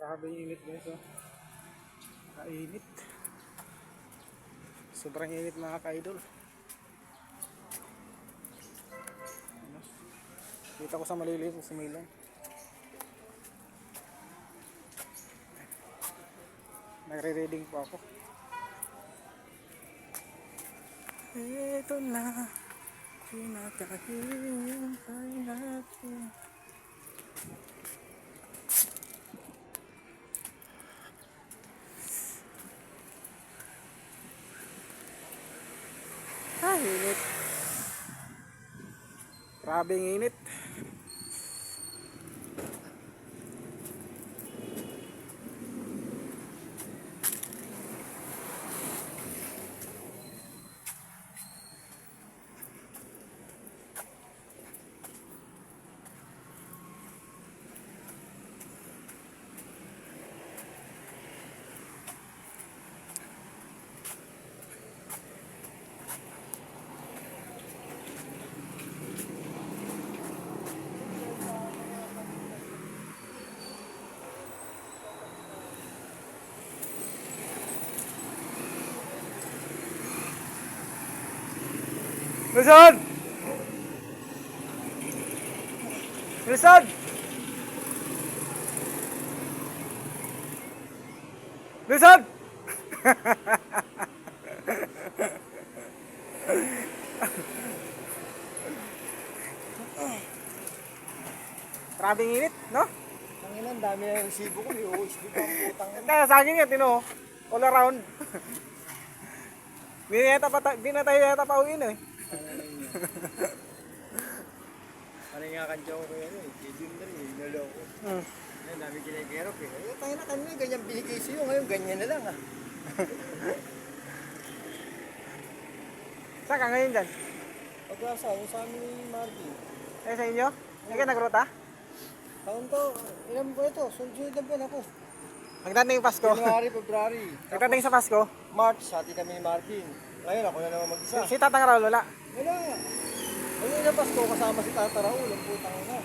Grabe yung init guys, oh. Kainit. Sobrang init mga ka-idol. Ano? Dito ko sa maliliit sa Milan. Nagre-reading po ako. Ito na, pinakahihintay natin. Init. Grabing init. Luzon! Luzon! Luzon! Grabing init, no? Ang dami na yung sibo ko, yung USB ko ang putang. Kaya sa akin yan, tino, all around. Di na tayo yata pa uwi, no eh. Ano nga kanja ko kaya eh, Jim na rin, naloko. Ang dami kinikerok eh. Eh, tayo na kanina, ganyan binigay sa'yo, ngayon ganyan na lang ah. Saan ka ngayon dyan? Pag-asa, yung sa amin ni Marvin. Eh, sa inyo? Hindi ka nagruta? Taon to, ilan ba ito? Sunod na ba ako? Magdating yung Pasko. January, February. Magdating sa Pasko. March, hati kami ni Marvin. Ngayon ako na naman mag-isa. Si Tatang Raul, wala. Wala. Ngayon na Pasko, kasama si Tata Raul, ang putang na.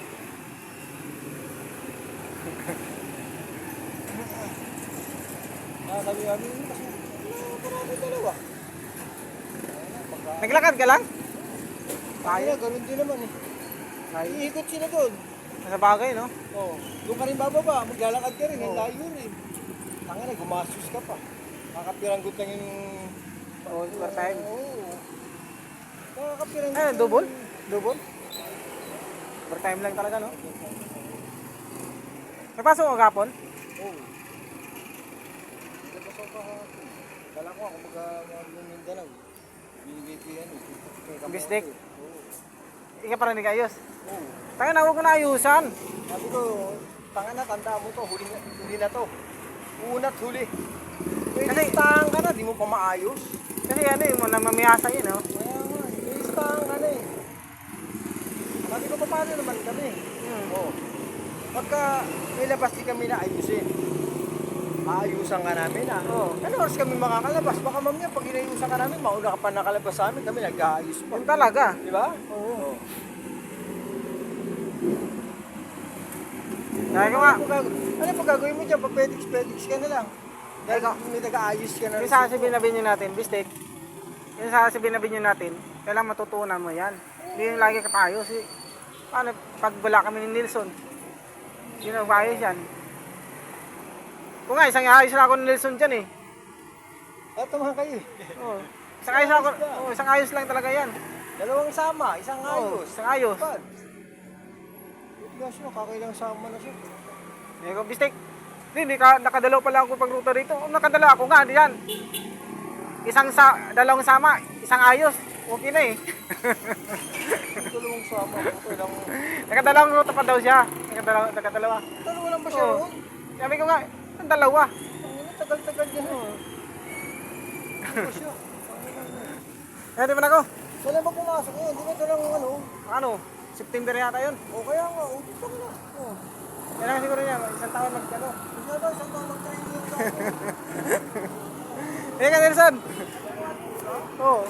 Sabi kami, kasi marami dalawa. Naglakad ka lang? Kaya, ganun din naman eh. Iikot sila doon. Nasa bagay, no? Oo. Doon ka rin bababa, maglalakad ka rin, ang layo rin. Tanga na, gumastos ka pa. Kakapiranggot lang yung... Overtime. Oo. Kakapiranggot Eh, double? Double? Overtime lang talaga, no? Nagpasok ko kapon? Oo. Labas ako kahapon. Kala ko ako mag-yung Mindanao. Binigay ko yan eh. Bistek? Oo. Ika pa rin hindi kaayos. Oo. Tanga na, huwag ko na ayusan. Sabi ko, tanga na, tanda mo to, huli na to. Una't huli. Kasi listahan ka na, di mo pa maayos. Kasi ano yung mamiyasa yun, no? Kaya nga, listahan ka na eh. Sabi ko, paano naman kami? Oo. Pagka may labas di kami na ayusin, aayusan ka namin ah. Oo. Ano oras kami makakalabas? Baka mamaya pag inayusan ka namin, mauna ka pa nakalabas sa amin, kami nag-aayos pa. Yun talaga. Di ba? Oo. Dahil ko nga, Ano pag gagawin mo dyan? Pag pedix ka na lang. Dahil may nag-aayos ka na. yung sasabihin na binyo natin, bistek, yung sasabihin na binyo natin, kailangan matutunan mo yan. Hindi yung lagi ka tayo. Paano pag wala kami ni Nilsson? Yun ang ayos yan. Kung nga, isang ayos na ako ni Nilsson dyan eh. Tamahan kayo eh. Oo. Isang ayos ako, isang ayos lang talaga yan. Dalawang sama, isang Oo, ayos. isang ayos. Pad. Bigas nyo, kakailang sama na siya. Hindi ko, bistek. Hindi, nakadalaw pala ako pag ruta rito. Nakadalaw ako nga, diyan. Dalawang sama, isang ayos. Okay na eh. Dalawang sama, kakailang... Nakadalawang ruta pa daw siya. Nakadalawa. Dalawa lang ba siya Oo. roon? Sabi ko nga, ang dalawa. Ang tagal-tagal niya. Ano ba siya? Eh, di ba na ako? Kailan ba pumasok yun? Di ba ito lang ano? Ano? September yata yun. O kaya nga, ulit pa ka na. Oh. Kailangan siguro niya, isang taon ano. Kaya ba, isang taon mag-training ka? Eh, ka Nelson? Oo.